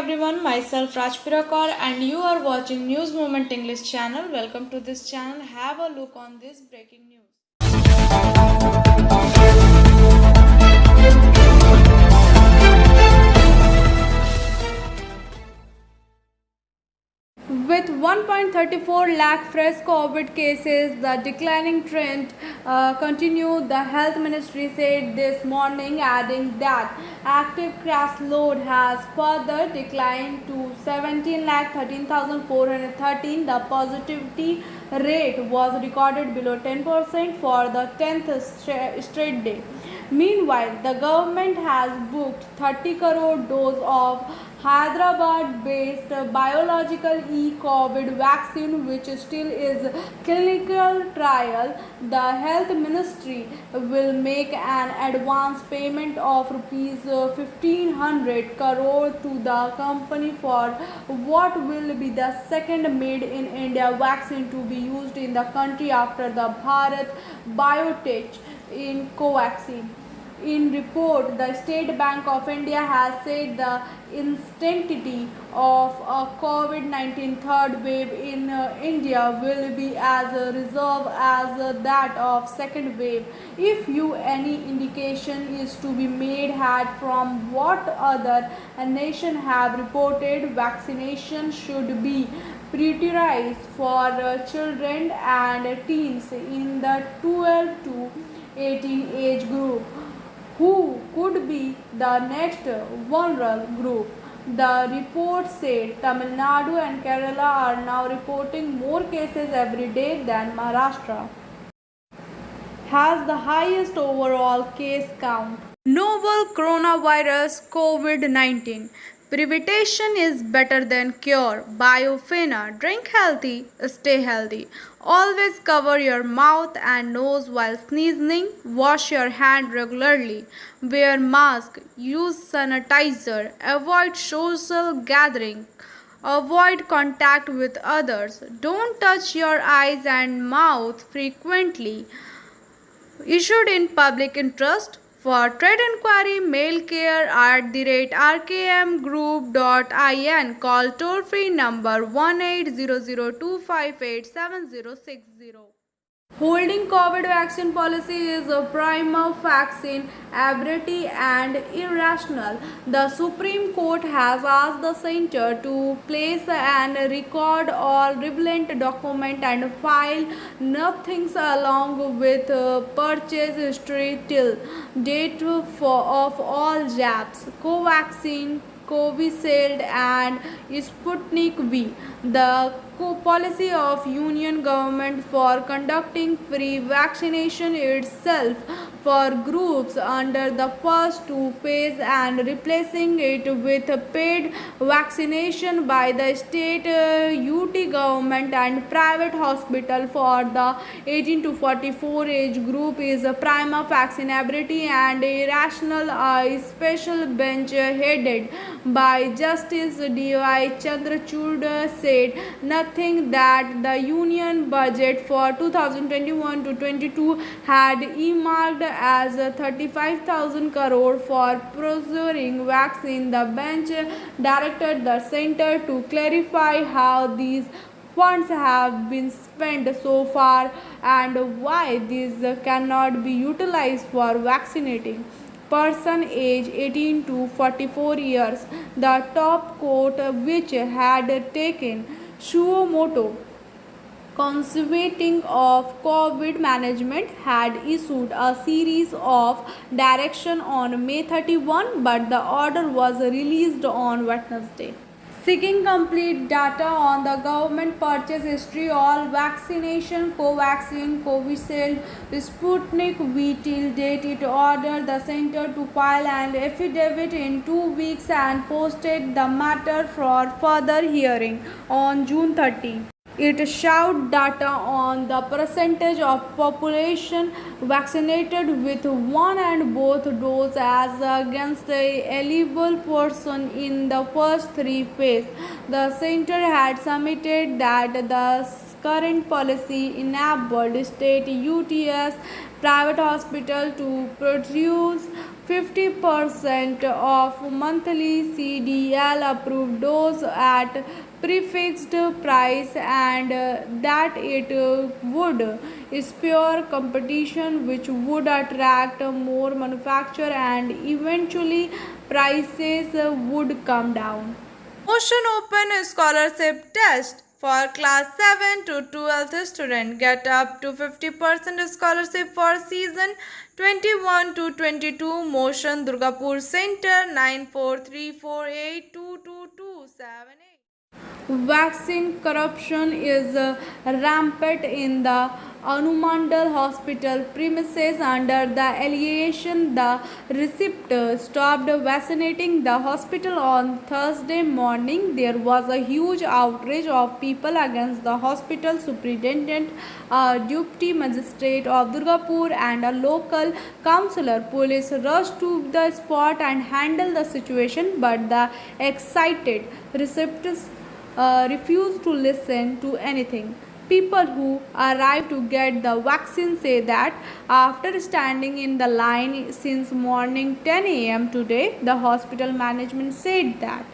everyone, myself Rajpirakar and you are watching News Moment English channel. Welcome to this channel. Have a look on this breaking news. With 1.34 lakh fresh COVID cases, the declining trend continued, the Health Ministry said this morning, adding that active case load has further declined to 17,13,413. The positivity rate was recorded below 10% for the 10th straight day. Meanwhile, the government has booked 30 crore dose of Hyderabad-based biological e-COVID vaccine, which still is clinical trial. The Health Ministry will make an advance payment of rupees 1,500 crore to the company for what will be the second made-in-India vaccine to be used in the country after the Bharat Biotech in Covaxin. In report, the State Bank of India has said the intensity of a COVID-19 third wave in India will be as reserved as that of second wave. If any indication is to be made had from what other nations have reported, vaccination should be prioritized for children and teens in the 12 to 18 age group, who could be the next vulnerable group. The report said Tamil Nadu and Kerala are now reporting more cases every day than Maharashtra has the highest overall case count. Novel coronavirus COVID-19. Prevention is better than cure. Biofina. Drink healthy, stay healthy. Always cover your mouth and nose while sneezing. Wash your hand regularly. Wear mask. Use sanitizer. Avoid social gathering. Avoid contact with others. Don't touch your eyes and mouth frequently. Issued in public interest. For trade inquiry, mail care@rkmgroup.in. Call toll free number 1800-258-7060. Holding COVID vaccine policy is a prima facie arbitrary and irrational. The Supreme Court has asked the center to place and record all relevant documents and file nothing along with purchase history till date of all jabs, Covaxin, Covishield and Sputnik V. The policy of Union government for conducting free vaccination itself for groups under the first two phase and replacing it with paid vaccination by the state UT government and private hospital for the 18 to 44 age group is a prima facie arbitrary and irrational. A special bench headed by Justice D.Y. Chandrachud said nothing that the union budget for 2021 to 22 had earmarked as 35,000 crore for procuring vaccine. The bench directed the center to clarify how these funds have been spent so far and why these cannot be utilized for vaccinating person age 18 to 44 years. The top court, which had taken suo motu conservating of COVID management, had issued a series of direction on May 31, but the order was released on Wednesday. Seeking complete data on the government purchase history, all vaccination, Covaxin, Covishield, Sputnik V till date, it ordered the center to file an affidavit in 2 weeks and posted the matter for further hearing on June 30. It showed data on the percentage of population vaccinated with one and both doses as against the eligible person in the first three phases. The center had submitted that the current policy enabled state UTS private hospital to produce 50% of monthly CDL approved dose at prefixed price, and that it would spur competition which would attract more manufacture and eventually prices would come down. Motion Open Scholarship Test for class 7 to 12th student get up to 50% scholarship for season 21 to 22. Motion Durgapur Center 9434822278. Vaccine corruption is rampant in the Anumandal hospital premises under the allegation the receipt stopped vaccinating the hospital on Thursday morning. There was a huge outrage of people against the hospital superintendent, a deputy magistrate of Durgapur, and a local councillor. Police rushed to the spot and handled the situation, but the excited receptors refuse to listen to anything. People who arrive to get the vaccine say that after standing in the line since morning 10 a.m. today, the hospital management said that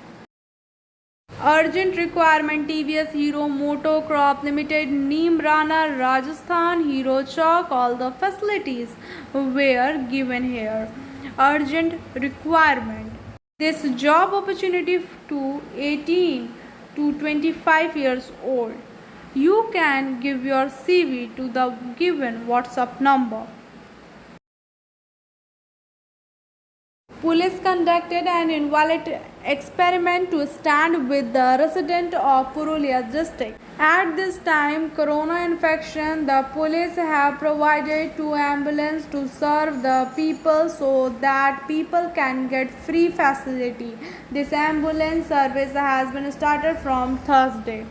urgent requirement TVS Hero Moto Crop Limited, Neemrana, Rajasthan, Hero Chowk, all the facilities were given here. Urgent requirement. This job opportunity to 18 to 25 years old. You can give your CV to the given WhatsApp number. Police conducted an invalid experiment to stand with the resident of Purulia district. At this time, corona infection, the police have provided 2 ambulances to serve the people so that people can get free facility. This ambulance service has been started from Thursday.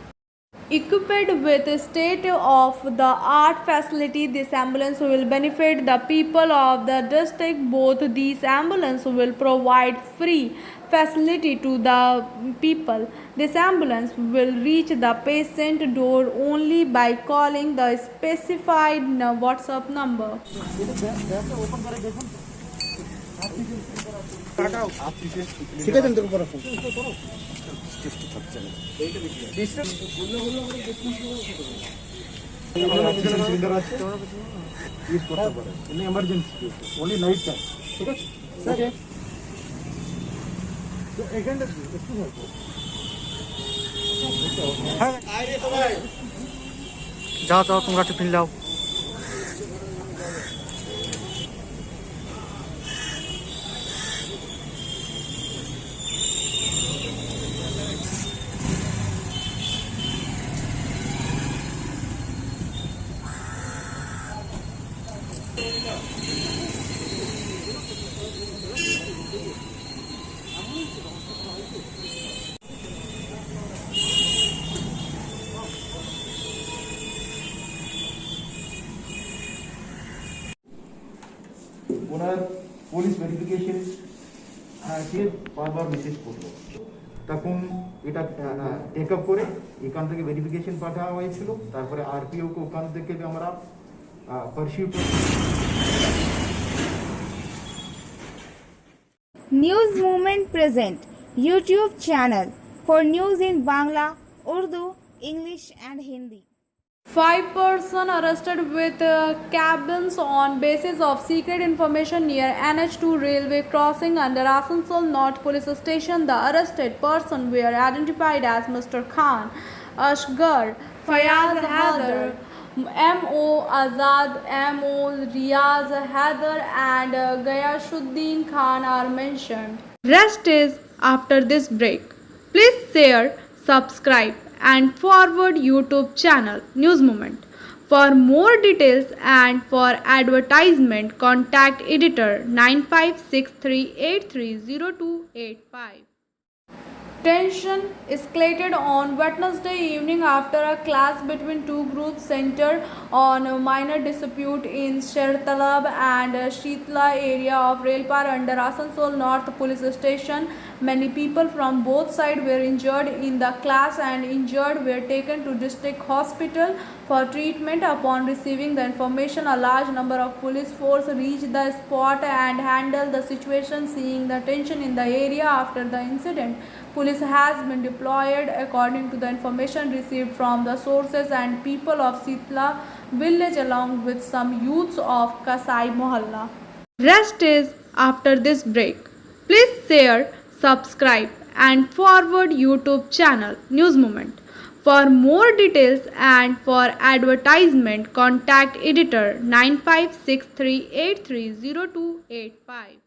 Equipped with state-of-the-art facility, this ambulance will benefit the people of the district. Both these ambulances will provide free facility to the people. This ambulance will reach the patient door only by calling the specified WhatsApp number. emergency only night time. Okay, sir. So again, जाओ जाओ तुम tiffin लाओ ওনার police verification দিয়ে বারবার message করলো, তখন এটা take up করে এখান থেকে ভেরিফিকেশন পাঠানো হয়েছিল। তারপরে আরপিওকে ওখান থেকে আমরা পারসিউ করি। News Movement present YouTube channel for news in Bangla, Urdu, English and Hindi. 5 persons arrested with cabins on basis of secret information near NH2 railway crossing under Asansol North Police Station. The arrested persons were identified as Mr. Khan, Asghar, Fayaz Haider, M.O. Azad, M.O. Riaz Haider and Gayashuddin Khan are mentioned. Rest is after this break. Please share, subscribe and forward YouTube channel News Movement. For more details and for advertisement, contact editor 9563830285. Tension escalated on Wednesday evening after a clash between two groups centered on a minor dispute in Shertalab and Shitla area of Railpar under Asansol North Police Station. Many people from both sides were injured in the clash, and injured were taken to district hospital for treatment. Upon receiving the information, a large number of police force reached the spot and handled the situation. Seeing the tension in the area after the incident, police has been deployed according to the information received from the sources and people of Sitla village along with some youths of Kasai Mohalla. Rest is after this break. Please share, subscribe and forward YouTube channel News Moment. For more details and for advertisement, contact editor 9563830285.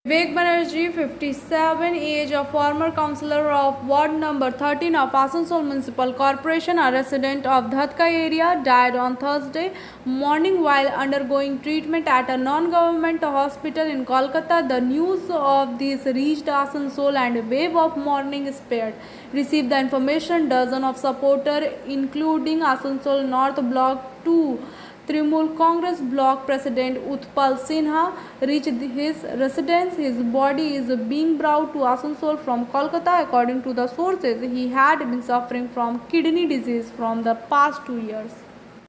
Vivek Banerjee, 57, age of former councillor of Ward number 13 of Asansol Municipal Corporation, a resident of Dhatka area, died on Thursday morning while undergoing treatment at a non-government hospital in Kolkata. The news of this reached Asansol and a wave of mourning spared. Received the information, dozen of supporters, including Asansol North Block 2 Trinamool Congress Block President Utpal Sinha, reached his residence. His body is being brought to Asansol from Kolkata. According to the sources, he had been suffering from kidney disease from the past 2 years.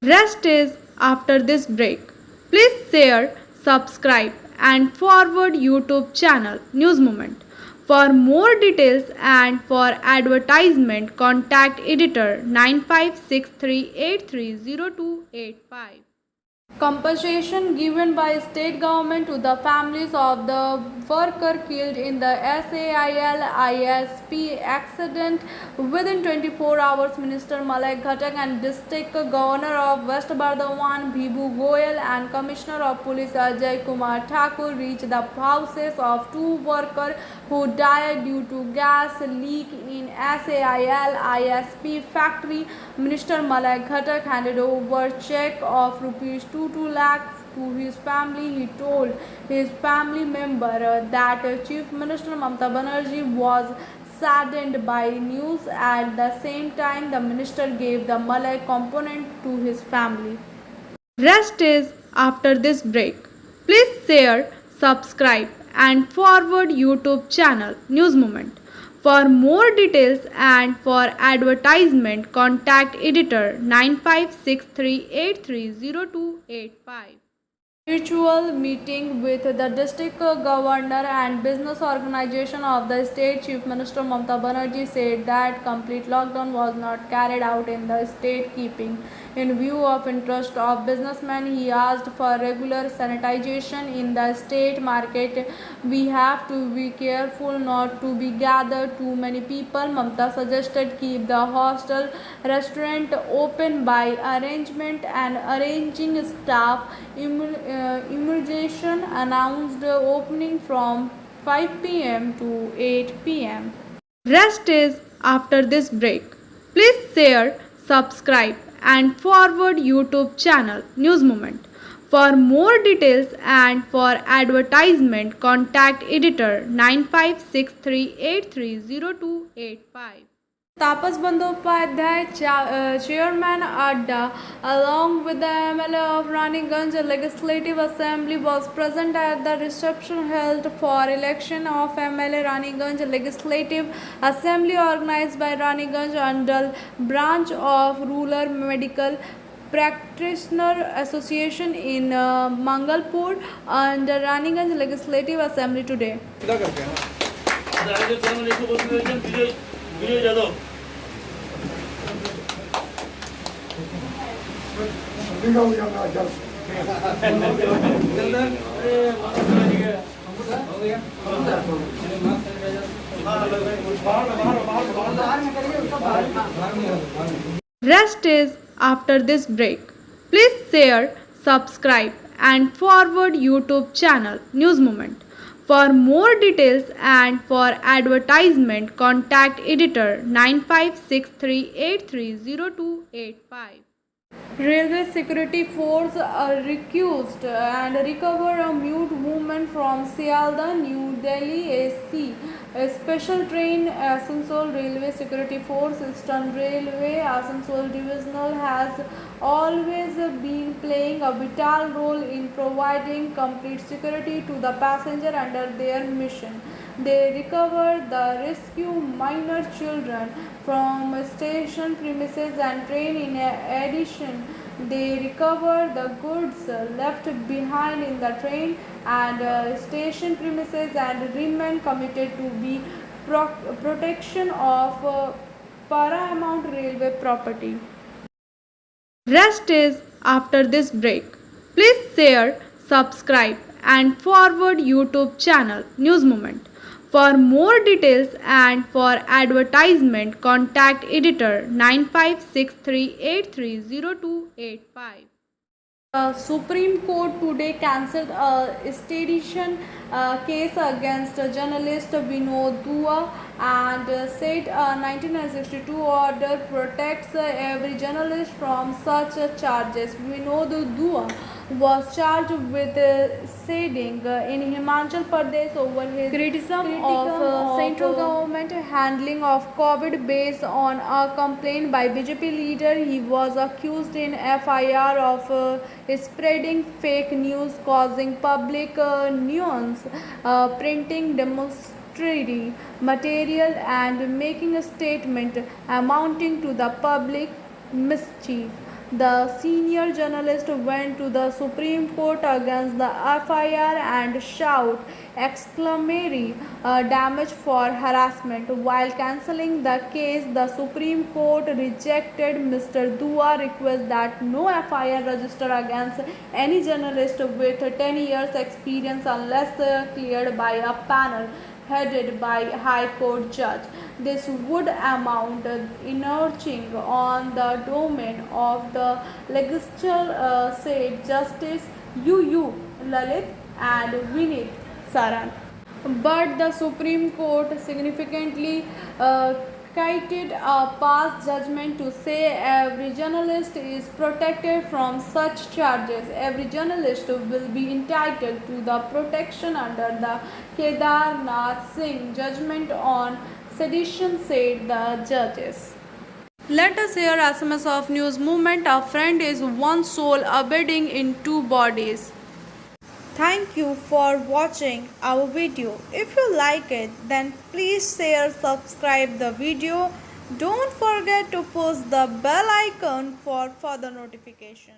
Rest is after this break. Please share, subscribe and forward YouTube channel News Moment. For more details and for advertisement, contact editor 9563830285. Compensation given by state government to the families of the worker killed in the SAIL ISP accident within 24 hours. Minister Malay Ghatak and District Governor of West Bardhaman Bibhu Goyal and Commissioner of Police Ajay Kumar Thakur reached the houses of 2 workers who died due to gas leak in SAIL ISP factory. Minister Malay Ghatak handed over check of rupees 2 lakh to his family. He told his family member that Chief Minister Mamata Banerjee was saddened by news. At the same time, the minister gave the Malay component to his family. Rest is after this break. Please share, subscribe and forward YouTube channel News Moment. For more details and for advertisement, contact editor 9563830285. Virtual meeting with the district governor and business organization of the state. Chief Minister Mamata Banerjee said that complete lockdown was not carried out in the state, keeping in view of interest of businessmen. He asked for regular sanitization in the state market. We have to be careful not to be gathered too many people. Mamata suggested keep the hostel restaurant open by arrangement and arranging staff immunization. Announced opening from 5 p.m. to 8 p.m. Rest is after this break. Please share, subscribe and forward YouTube channel News Moment. For more details and for advertisement, contact editor 9563830285. Tapas Bandyopadhyay, Chairman Adda, along with the MLA of Raniganj Legislative Assembly, was present at the reception held for election of MLA Raniganj Legislative Assembly organized by Raniganj Andal branch of Rural Medical Practitioner Association in Mangalpur and Raniganj Legislative Assembly today. Rest is after this break. Please share, subscribe and forward YouTube channel News Moment. For more details and for advertisement, contact editor 9563830285. Railway Security Force recused and recovered a mute woman from Sialdah, New Delhi AC. A special train Asansol Railway Security Force Eastern Railway Asansol Divisional has always been playing a vital role in providing complete security to the passenger under their mission. They recovered the rescue minor children from station premises and train. In addition, they recovered the goods left behind in the train and station premises and remain committed to be protection of paramount railway property. Rest is after this break. Please share, subscribe and forward YouTube channel News Moment. For more details and for advertisement contact editor 9563830285. The Supreme Court today cancelled a extradition case against journalist Vinod Dua and said a 1962 order protects every journalist from such charges. Vinod Dua was charged with sitting in Himachal Pradesh over his criticism of central government handling of COVID based on a complaint by BJP leader. He was accused in FIR of spreading fake news, causing public nuance, printing demonstratory material and making a statement amounting to the public mischief. The senior journalist went to the Supreme Court against the FIR and shout exclamatory damage for harassment. While cancelling the case, the Supreme Court rejected Mr. Dua's request that no FIR register against any journalist with 10 years experience unless cleared by a panel headed by High Court judge. This would amount encroaching on the domain of the legislature, said Justice U. Lalit and Vinit Saran. But the Supreme Court significantly cited a past judgment to say every journalist is protected from such charges. Every journalist will be entitled to the protection under the Kedarnath Singh judgment on sedition, said the judges. Let us hear SMS of News Movement. A friend is one soul abiding in two bodies. Thank you for watching our video. If you like it, then please share, subscribe the video. Don't forget to push the bell icon for further notification.